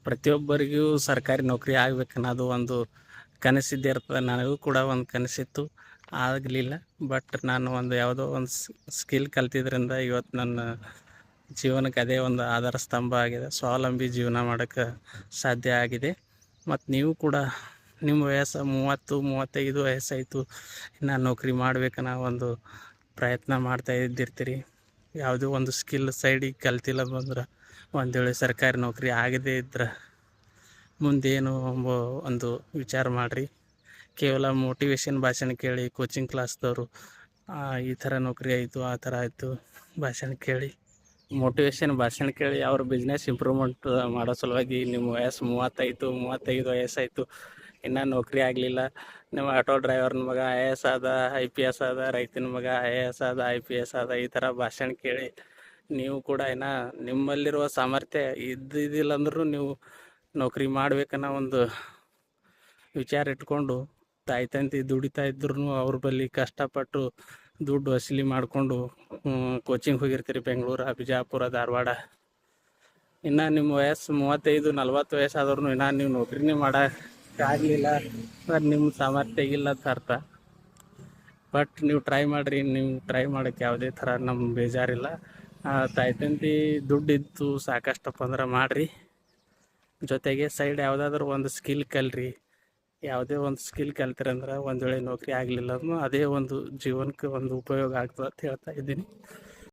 ಪ್ರತಿಯೊಬ್ಬರಿಗೂ ಸರ್ಕಾರಿ ನೌಕರಿ ಆಗ್ಬೇಕನ್ನೋದು ಒಂದು ಕನಸಿದ್ದೇ ಇರ್ತದೆ. ನನಗೂ ಕೂಡ ಒಂದು ಕನಸಿತ್ತು, ಆಗಲಿಲ್ಲ. ಬಟ್ ನಾನು ಒಂದು ಯಾವುದೋ ಒಂದು ಸ್ಕಿಲ್ ಕಲ್ತಿದ್ರಿಂದ ಇವತ್ತು ನನ್ನ ಜೀವನಕ್ಕೆ ಅದೇ ಒಂದು ಆಧಾರ ಸ್ತಂಭ ಆಗಿದೆ. ಸ್ವಾವಲಂಬಿ ಜೀವನ ಮಾಡೋಕ್ಕೆ ಸಾಧ್ಯ ಆಗಿದೆ. ಮತ್ತು ನೀವು ಕೂಡ ನಿಮ್ಮ ವಯಸ್ಸು 30-35 ವಯಸ್ಸಾಯಿತು, ಇನ್ನು ನೌಕರಿ ಮಾಡ್ಬೇಕನ್ನೋ ಒಂದು ಪ್ರಯತ್ನ ಮಾಡ್ತಾ ಇದ್ದಿರ್ತೀರಿ. ಯಾವುದೋ ಒಂದು ಸ್ಕಿಲ್ ಸೈಡಿಗೆ ಕಲ್ತಿಲ್ಲ ಬಂದ್ರೆ, ಒಂದು ವೇಳೆ ಸರ್ಕಾರಿ ನೌಕರಿ ಆಗದೇ ಇದ್ರೆ ಮುಂದೇನು ಒಂದು ವಿಚಾರ ಮಾಡಿರಿ. ಕೇವಲ ಮೋಟಿವೇಶನ್ ಭಾಷಣ ಕೇಳಿ ಕೋಚಿಂಗ್ ಕ್ಲಾಸ್ದವರು ಈ ಥರ ನೌಕರಿ ಆಯಿತು, ಆ ಥರ ಆಯಿತು ಭಾಷಣ ಕೇಳಿ, ಮೋಟಿವೇಶನ್ ಭಾಷಣ ಕೇಳಿ ಅವ್ರ ಬಿಸ್ನೆಸ್ ಇಂಪ್ರೂವ್ಮೆಂಟ್ ಮಾಡೋ ಸಲುವಾಗಿ ನಿಮ್ಮ ವಯಸ್ಸು 35 ವಯಸ್ಸಾಯಿತು, ಇನ್ನೂ ನೌಕರಿ ಆಗಲಿಲ್ಲ, ನಿಮ್ಮ ಆಟೋ ಡ್ರೈವರ್ನ ಮಗ IAS ಆದ, IPS ಆದ, ರೈತನ ಮಗ IAS ಆದ, IPS ಆದ, ಈ ಥರ ಭಾಷಣ ಕೇಳಿ ನೀವು ಕೂಡ ಏನೋ ನಿಮ್ಮಲ್ಲಿರುವ ಸಾಮರ್ಥ್ಯ ಇದ್ದಿದ್ದಿಲ್ಲ ಅಂದ್ರೂ ನೀವು ನೌಕರಿ ಮಾಡ್ಬೇಕನ್ನೋ ಒಂದು ವಿಚಾರ ಇಟ್ಕೊಂಡು ತಾಯಿ ತಂದೆ ದುಡಿತಾ ಇದ್ರೂ ಅವ್ರ ಬಳಿ ಕಷ್ಟಪಟ್ಟು ದುಡ್ಡು ವಸೂಲಿ ಮಾಡಿಕೊಂಡು ಕೋಚಿಂಗ್ ಹೋಗಿರ್ತೀರಿ ಬೆಂಗಳೂರು, ಬಿಜಾಪುರ, ಧಾರವಾಡ. ಇನ್ನು ನಿಮ್ಮ ವಯಸ್ಸು 35-40 ವಯಸ್ಸಾದ್ರೂ ಇನ್ನೂ ನೀವು ನೌಕರಿನೇ ಮಾಡೋಕ್ಕಾಗಲಿಲ್ಲ ಅಂದ್ರೆ ನಿಮ್ಮ ಸಾಮರ್ಥ್ಯ ಇಲ್ಲ ಅಂತ ಅರ್ಥ. ಬಟ್ ನೀವು ಟ್ರೈ ಮಾಡಿರಿ. ನೀವು ಟ್ರೈ ಮಾಡೋಕ್ಕೆ ಯಾವುದೇ ಥರ ನಮ್ಮ ಬೇಜಾರಿಲ್ಲ. ತಾಯಿ ತಂದೆ ದುಡ್ಡಿದ್ದು ಸಾಕಷ್ಟಪ್ಪ ಅಂದ್ರೆ ಮಾಡಿರಿ. ಜೊತೆಗೆ ಸೈಡ್ ಯಾವುದಾದ್ರೂ ಒಂದು ಸ್ಕಿಲ್ ಕಲ್ರಿ. ಯಾವುದೇ ಒಂದು ಸ್ಕಿಲ್ ಕಲ್ತಿರಂದ್ರೆ ಒಂದು ವೇಳೆ ನೌಕರಿ ಆಗಲಿಲ್ಲ ಅಂದ್ರೂ ಅದೇ ಒಂದು ಜೀವನಕ್ಕೆ ಒಂದು ಉಪಯೋಗ ಆಗ್ತದೆ ಅಂತ ಹೇಳ್ತಾ ಇದ್ದೀನಿ.